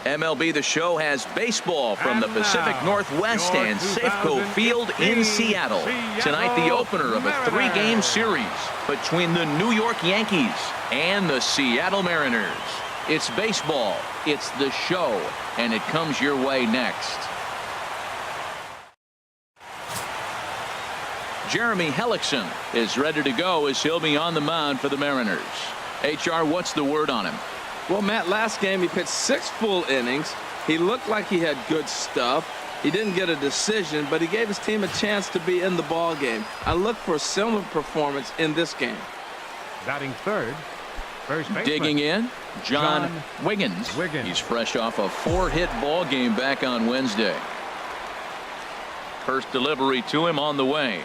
MLB The Show has baseball from the Pacific Northwest and Safeco Field in Seattle. Tonight, the opener of a 3-game series between the New York Yankees and the Seattle Mariners. It's baseball, it's The Show, and it comes your way next. Jeremy Hellickson is ready to go as he'll be on the mound for the Mariners. HR, what's the word on him? Well, Matt, last game he pitched 6 full innings. He looked like he had good stuff. He didn't get a decision, but he gave his team a chance to be in the ball game. I look for a similar performance in this game. Batting third, first baseman. Digging in, John Wiggins. He's fresh off a 4-hit ball game back on Wednesday. First delivery to him on the way.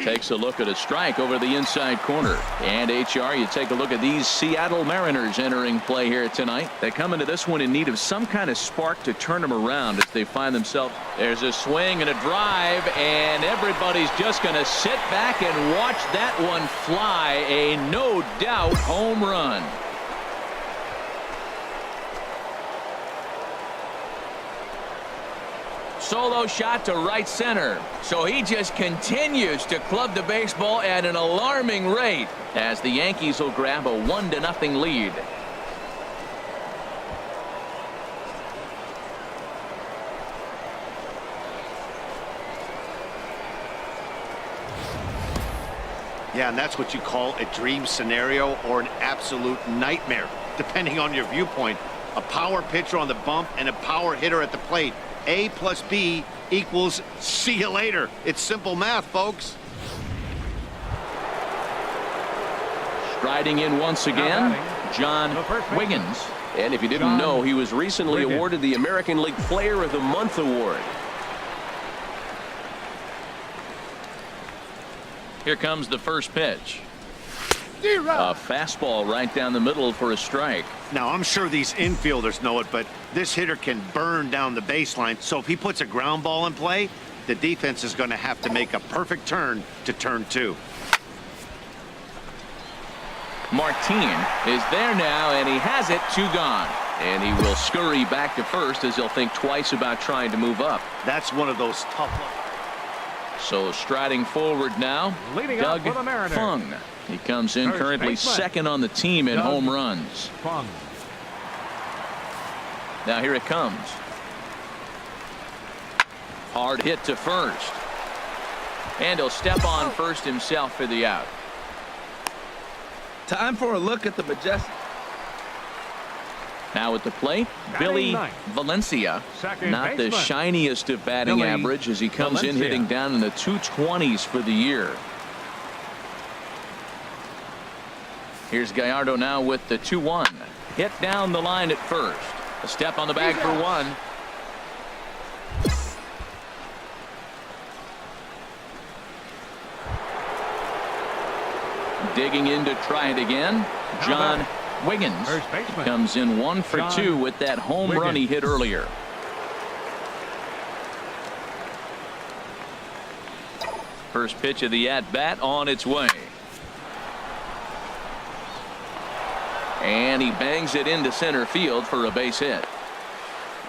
Takes a look at a strike over the inside corner. And HR, you take a look at these Seattle Mariners entering play here tonight. They come into this one in need of some kind of spark to turn them around as they find themselves. There's a swing and a drive, and everybody's just going to sit back and watch that one fly. A no doubt home run. Solo shot to right center. So he just continues to club the baseball at an alarming rate as the Yankees will grab a 1-0 lead. Yeah, and that's what you call a dream scenario or an absolute nightmare, depending on your viewpoint. A power pitcher on the bump and a power hitter at the plate. A plus B equals see you later. It's simple math, folks. Striding in once again, John Wiggins. And if you didn't know, he was recently awarded the American League Player of the Month award. Here comes the first pitch. A fastball right down the middle for a strike. Now, I'm sure these infielders know it, but this hitter can burn down the baseline. So if he puts a ground ball in play, the defense is going to have to make a perfect turn to turn 2. Martin is there now, and he has it 2 gone. And he will scurry back to first as he'll think twice about trying to move up. That's one of those tough ones. So striding forward now, Doug Fung. He comes in currently second on the team in home runs. Now here it comes. Hard hit to first. And he'll step on first himself for the out. Time for a look at the majestic. Now at the plate, Billy Valencia. Not the shiniest of batting average as he comes in hitting down in the 220s for the year. Here's Gallardo now with the 2-1. Hit down the line at first. A step on the bag for 1. Digging in to try it again, John Wiggins comes in 1 for 2 with that home run he hit earlier. First pitch of the at-bat on its way. And he bangs it into center field for a base hit.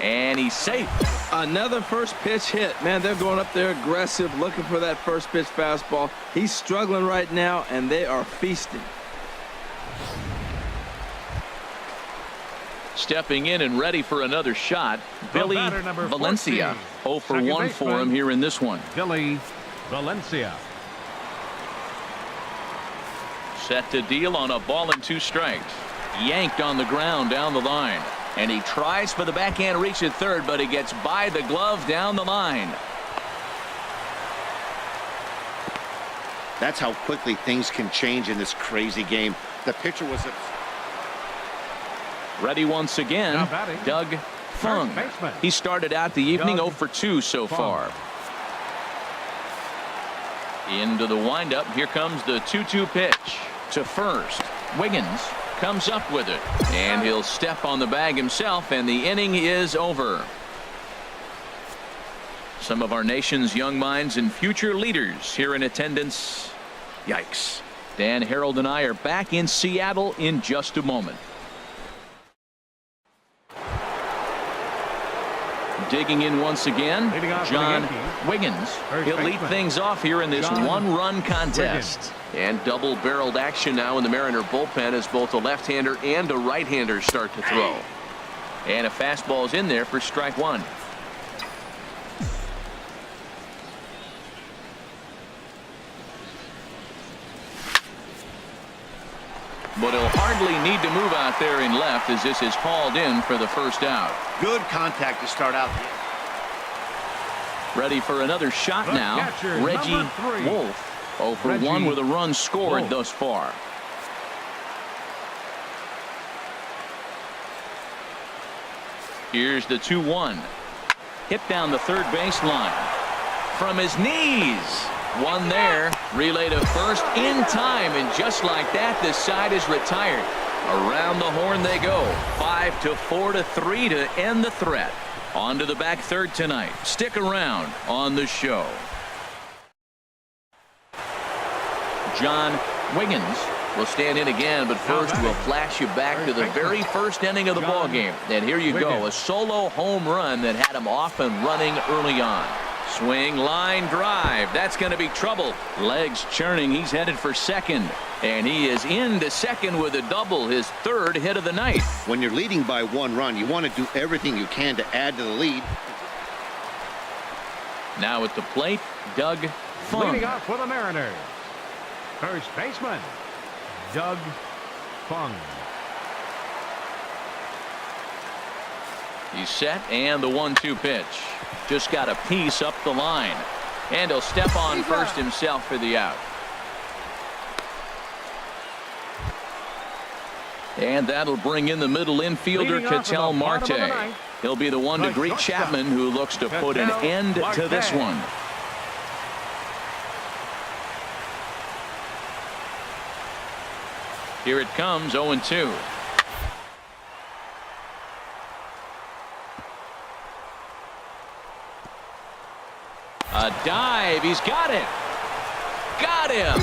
And he's safe. Another first pitch hit. Man, they're going up there aggressive, looking for that first pitch fastball. He's struggling right now, and they are feasting. Stepping in and ready for another shot, Billy Valencia. 0 for 1 for him here in this one. Billy Valencia. Set to deal on a ball and 2 strikes. Yanked on the ground down the line. And he tries for the backhand reach at third, but he gets by the glove down the line. That's how quickly things can change in this crazy game. The pitcher was ready once again, Doug Fung. He started out the evening 0 for 2 so far. Into the windup. Here comes the 2-2 pitch to first. Wiggins comes up with it, and he'll step on the bag himself, and the inning is over. Some of our nation's young minds and future leaders here in attendance. Yikes. Dan, Harold, and I are back in Seattle in just a moment. Digging in once again, Leading off for the John Yankees. Wiggins. First He'll lead baseman. things off here in this John one-run contest. And double-barreled action now in the Mariner bullpen as both a left-hander and a right-hander start to throw. And a fastball's in there for strike one. But he'll hardly need to move out there in left as this is hauled in for the first out. Good contact to start out. Ready for another shot The now. catcher, Reggie number 3. Wolf. 0 for Reggie 1 with a run scored Wolf. thus far. Here's the 2-1. Hit down the third baseline. From his knees. One there. Relay to first in time. And just like that, the side is retired. Around the horn they go. 5-4-3 to end the threat. On to the back third tonight. Stick around on the show. John Wiggins will stand in again, but first we'll flash you back to the very first inning of the ball game. And here you go, a solo home run that had him off and running early on. Swing, line, drive. That's going to be trouble. Legs churning. He's headed for second. And he is into second with a double, his third hit of the night. When you're leading by 1 run, you want to do everything you can to add to the lead. Now at the plate, Doug Fung. Leading off for the Mariners. First baseman, Doug Fung. He's set, and the 1-2 pitch. Just got a piece up the line. And he'll step on first himself for the out. And that'll bring in the middle infielder, Leading off in Ketel the bottom of the Marte. ninth, He'll be the one to the greet shortstop, Chapman, who looks to put an Ketel end to this Marte. one. Here it comes, 0-2. A dive. He's got it. Got him.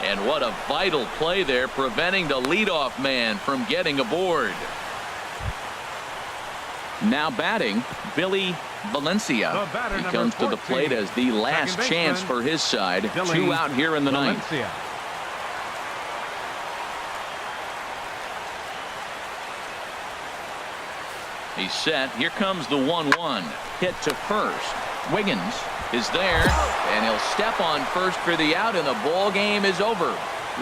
And what a vital play there, preventing the leadoff man from getting aboard. Now batting, Billy Valencia. The batter, He number comes to the 14. plate as the last Second chance baseman, for his side. Billy 2 out here in the ninth. Valencia. He's set. Here comes the 1-1. Hit to first. Wiggins is there, and he'll step on first for the out, and the ball game is over.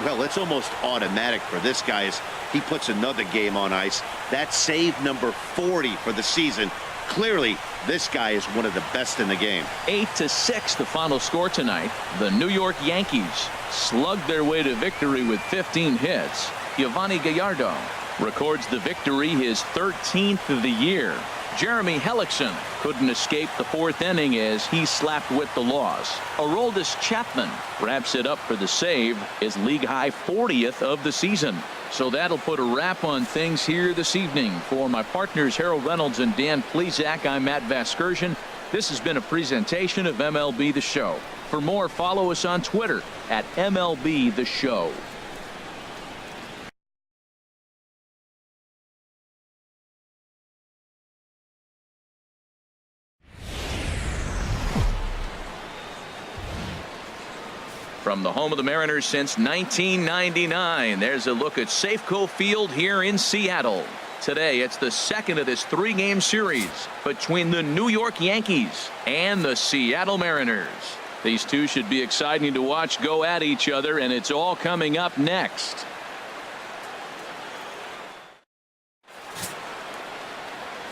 Well, it's almost automatic for this guy as he puts another game on ice. That's save number 40 for the season. Clearly, this guy is one of the best in the game. 8-6 the final score tonight. The New York Yankees slugged their way to victory with 15 hits. Giovanni Gallardo records the victory, his 13th of the year. Jeremy Hellickson couldn't escape the 4th inning as he slapped with the loss. Aroldis Chapman wraps it up for the save, his league-high 40th of the season. So that'll put a wrap on things here this evening. For my partners Harold Reynolds and Dan Plesac, I'm Matt Vasgersian. This has been a presentation of MLB The Show. For more, follow us on Twitter at MLB The Show. From the home of the Mariners since 1999, there's a look at Safeco Field here in Seattle. Today, it's the second of this 3-game series between the New York Yankees and the Seattle Mariners. These two should be exciting to watch go at each other, and it's all coming up next.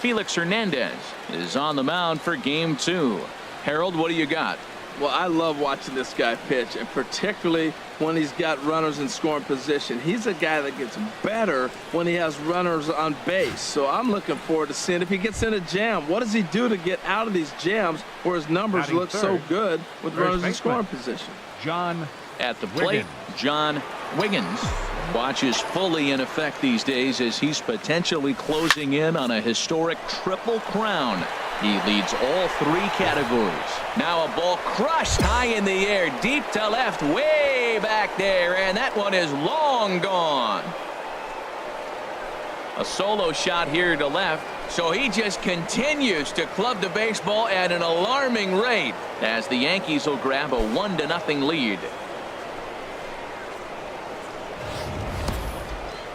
Felix Hernandez is on the mound for Game 2. Harold, what do you got? Well, I love watching this guy pitch, and particularly when he's got runners in scoring position. He's a guy that gets better when he has runners on base. So I'm looking forward to seeing if he gets in a jam. What does he do to get out of these jams where his numbers Batting look so third, good with first runners in baseman, scoring position? John At the plate, Wiggins. John Wiggins watches fully in effect these days as he's potentially closing in on a historic triple crown. He leads all 3 categories. Now a ball crushed high in the air, deep to left, way back there, and that one is long gone. A solo shot here to left So he just continues to club the baseball at an alarming rate as the Yankees will grab a 1-0 lead.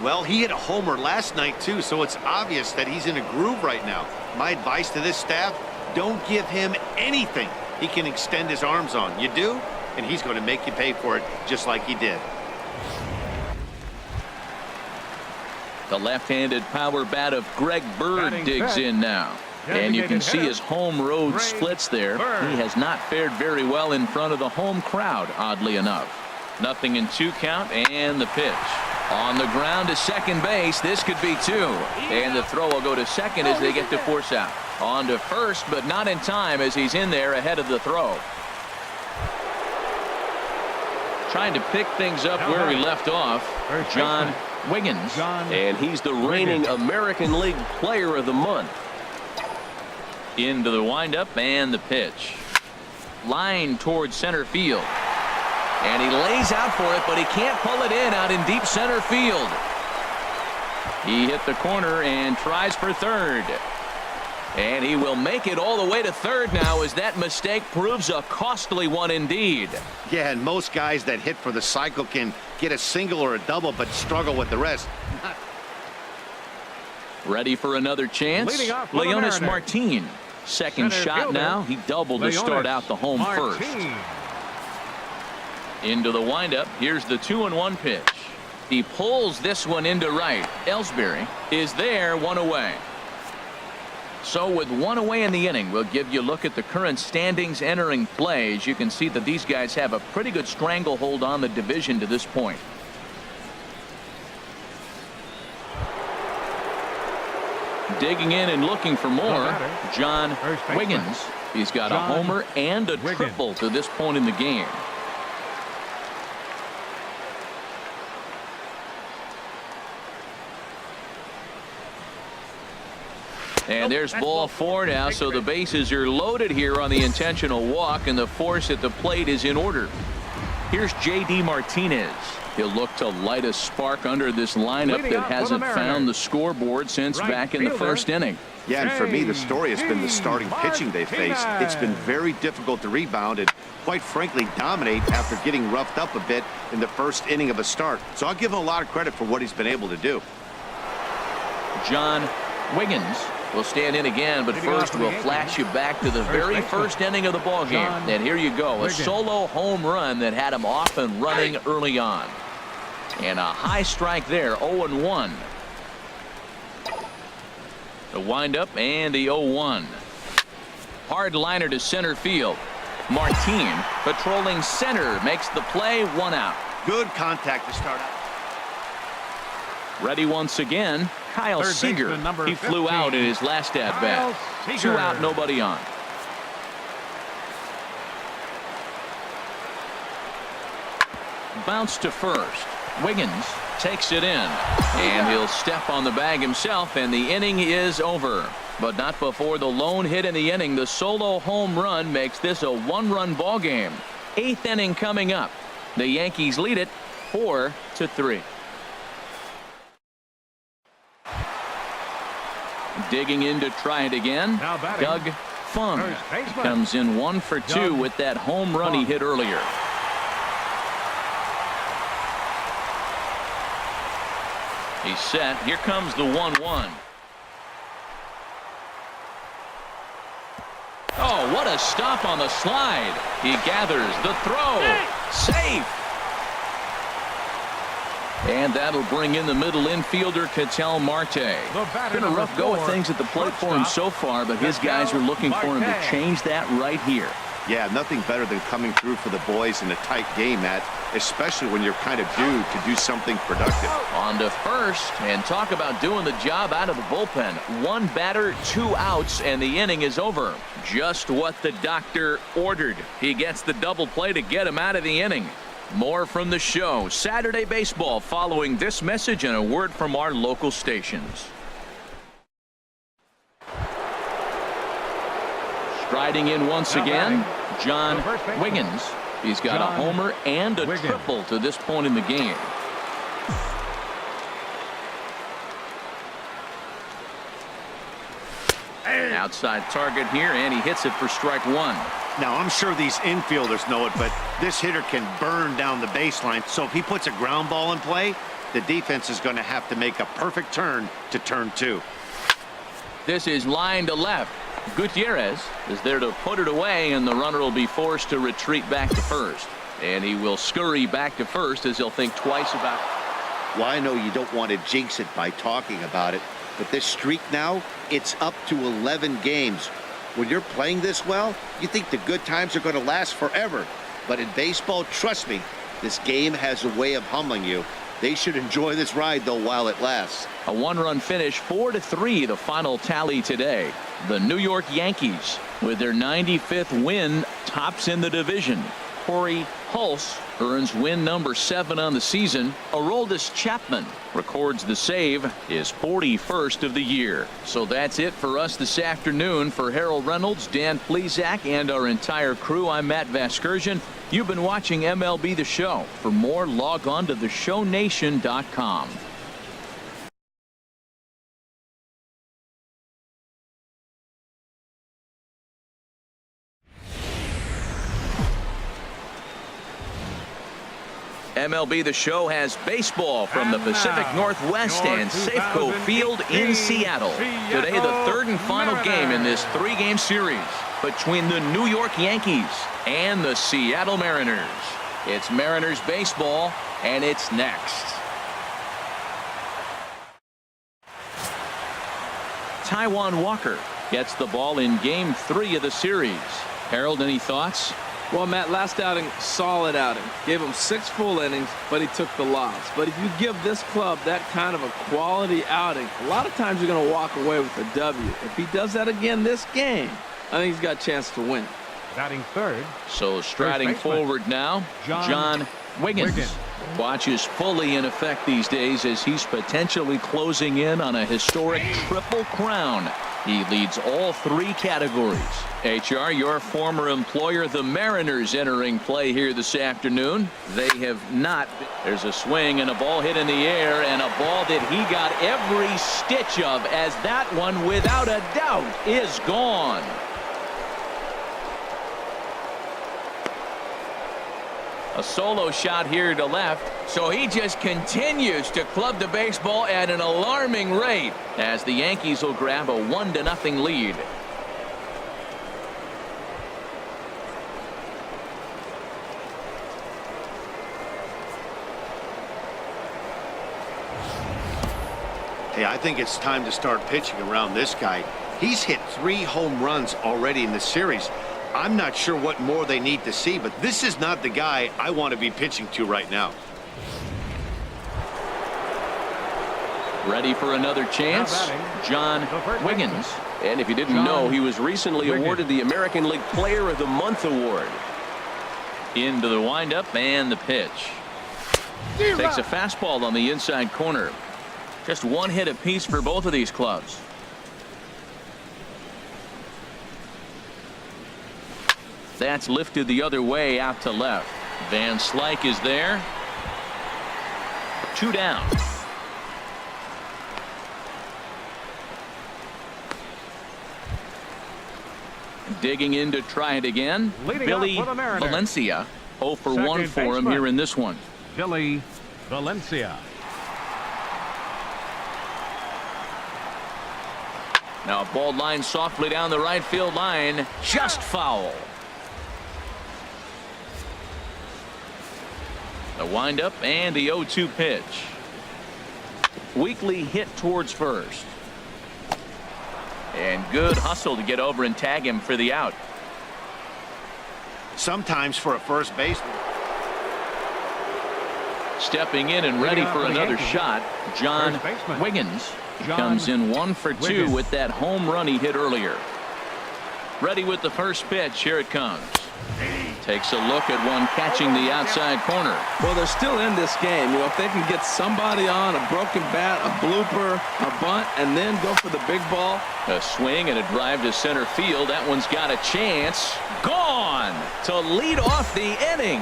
Well, he hit a homer last night, too, so it's obvious that he's in a groove right now. My advice to this staff, don't give him anything he can extend his arms on. You do, and he's going to make you pay for it just like he did. The left-handed power bat of Greg Bird digs in now. And you can see his home road splits there. He has not fared very well in front of the home crowd, oddly enough. 0-2 count, and the pitch. On the ground to second base. This could be 2. And the throw will go to second as they get to force out. On to first, but not in time as he's in there ahead of the throw. Trying to pick things up where he left off. John Wiggins. And he's the reigning American League Player of the Month. Into the windup and the pitch. Line towards center field. And he lays out for it, but he can't pull it in out in deep center field. He hit the corner and tries for third. And he will make it all the way to third now as that mistake proves a costly one indeed. Yeah, and most guys that hit for the cycle can get a single or a double but struggle with the rest. Ready for another chance? Leonis Martin. Second shot now. He doubled to start out the home first. Into the windup. Here's the 2-1 pitch. He pulls this one into right. Ellsbury is there, 1 away. So with 1 away in the inning, we'll give you a look at the current standings entering play. As you can see that these guys have a pretty good stranglehold on the division to this point. Digging in and looking for more, John Wiggins. He's got a homer and a triple to this point in the game. And there's ball 4 now, so the bases are loaded here on the intentional walk, and the force at the plate is in order. Here's J.D. Martinez. He'll look to light a spark under this lineup that hasn't found the scoreboard since back in the first inning. Yeah, and for me, the story has been the starting pitching they faced. It's been very difficult to rebound and, quite frankly, dominate after getting roughed up a bit in the first inning of a start. So I'll give him a lot of credit for what he's been able to do. John Wiggins will stand in again, but first we'll flash you back to the very first inning of the ball game. And here you go, a solo home run that had him off and running early on. And a high strike there, 0-1. The windup and the 0-1. Hard liner to center field. Martin patrolling center makes the play, 1 out. Good contact to start out. Ready once again, Kyle Seager. He flew out in his last at bat. 2 out, nobody on. Bounce to first. Wiggins takes it in, and he'll step on the bag himself, and the inning is over. But not before the lone hit in the inning. The solo home run makes this a 1-run ball game. 8th inning coming up. The Yankees lead it 4-3. Digging in to try it again. Doug Fung comes in 1 for 2 with that home run he hit earlier. He's set. Here comes the 1-1. Oh, what a stop on the slide. He gathers the throw. Safe. And that'll bring in the middle infielder, Ketel Marte. Been a rough go of things at the plate for him so far, but his guys are looking for him to change that right here. Yeah, nothing better than coming through for the boys in a tight game, Matt, especially when you're kind of due to do something productive. On to first, and talk about doing the job out of the bullpen. 1 batter, 2 outs, and the inning is over. Just what the doctor ordered. He gets the double play to get him out of the inning. More from the show. Saturday Baseball following this message and a word from our local stations. Striding in once again, John Wiggins. He's got a homer and a triple to this point in the game. Outside target here, and he hits it for strike one. Now, I'm sure these infielders know it, but this hitter can burn down the baseline. So if he puts a ground ball in play, the defense is going to have to make a perfect turn to turn two. This is line to left. Gutierrez is there to put it away, and the runner will be forced to retreat back to first. And he will scurry back to first as he'll think twice about it. Well, I know you don't want to jinx it by talking about it, but this streak now, it's up to 11 games. When you're playing this well, you think the good times are going to last forever. But in baseball, trust me, this game has a way of humbling you. They should enjoy this ride, though, while it lasts. A one-run finish, 4-3, the final tally today. The New York Yankees, with their 95th win, tops in the division. Corey Hulse earns win number 7 on the season. Aroldis Chapman records the save, his 41st of the year. So that's it for us this afternoon. For Harold Reynolds, Dan Plesac, and our entire crew, I'm Matt Vasgersian. You've been watching MLB The Show. For more, log on to theshownation.com. MLB The Show has baseball from the Pacific Northwest and Safeco Field in Seattle. Today, the third and final game in this 3-game series between the New York Yankees and the Seattle Mariners. It's Mariners baseball, and it's next. Taijuan Walker gets the ball in Game 3 of the series. Harold, any thoughts? Well, Matt, last outing, solid outing. Gave him 6 full innings, but he took the loss. But if you give this club that kind of a quality outing, a lot of times you're going to walk away with a W. If he does that again this game, I think he's got a chance to win. Batting third. So striding forward now, John Wiggins. Watches fully in effect these days as he's potentially closing in on a historic triple crown. He leads all 3 categories. HR, your former employer, the Mariners, entering play here this afternoon. They have not. There's a swing and a ball hit in the air, and a ball that he got every stitch of, as that one, without a doubt, is gone. A solo shot here to left, so he just continues to club the baseball at an alarming rate as the Yankees will grab a 1-0 lead. Hey, I think it's time to start pitching around this guy. He's hit 3 home runs already in the series. I'm not sure what more they need to see, but this is not the guy I want to be pitching to right now. Ready for another chance, John Wiggins. And if you didn't know, he was recently awarded the American League Player of the Month award. Into the windup and the pitch. Takes a fastball on the inside corner. Just 1 hit apiece for both of these clubs. That's lifted the other way out to left. Van Slyke is there. 2 down. Digging in to try it again. Billy Valencia. 0 for 1 for him here in this one. Billy Valencia. Now a ball line softly down the right field line. Just foul. The windup and the 0-2 pitch. Weakly hit towards first. And good hustle to get over and tag him for the out. Sometimes for a first baseman. Stepping in and ready for another shot, John Wiggins. He comes in 1 for 2 with that home run he hit earlier. Ready with the first pitch. Here it comes. Takes a look at one catching the outside corner. Well, they're still in this game. You know, if they can get somebody on a broken bat, a blooper, a bunt, and then go for the big ball. A swing and a drive to center field. That one's got a chance. Gone to lead off the inning.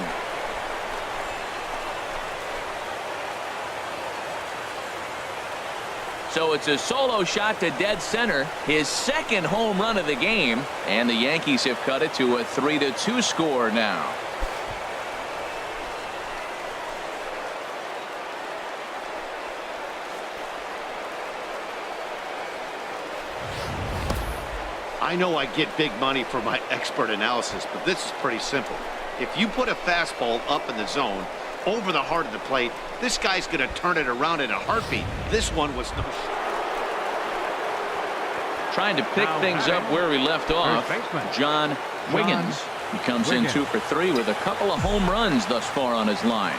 So it's a solo shot to dead center, his second home run of the game, and the Yankees have cut it to a 3-2 score now. I know I get big money for my expert analysis, but this is pretty simple. If you put a fastball up in the zone, over the heart of the plate, this guy's going to turn it around in a heartbeat. This one was no... Trying to pick things up where we left off, John Wiggins. He comes in 2 for 3 with a couple of home runs thus far on his line.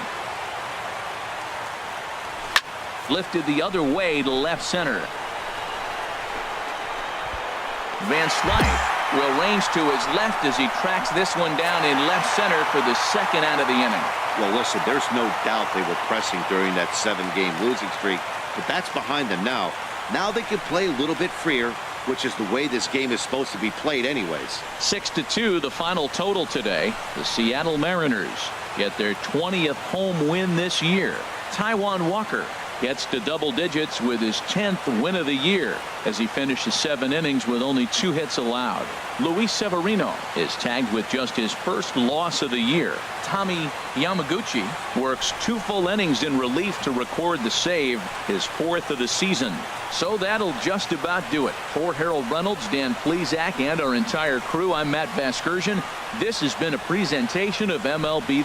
Lifted the other way to left center. Van Slyke will range to his left as he tracks this one down in left center for the second out of the inning. Well, listen, there's no doubt they were pressing during that 7-game losing streak, but that's behind them now. Now they can play a little bit freer, which is the way this game is supposed to be played anyways. 6-2 the final total today. The Seattle Mariners get their 20th home win this year. Taijuan Walker gets to double digits with his 10th win of the year as he finishes 7 innings with only 2 hits allowed. Luis Severino is tagged with just his first loss of the year. Tommy Yamaguchi works 2 full innings in relief to record the save, his 4th of the season. So that'll just about do it. For Harold Reynolds, Dan Plesac, and our entire crew, I'm Matt Vasgersian. This has been a presentation of MLB.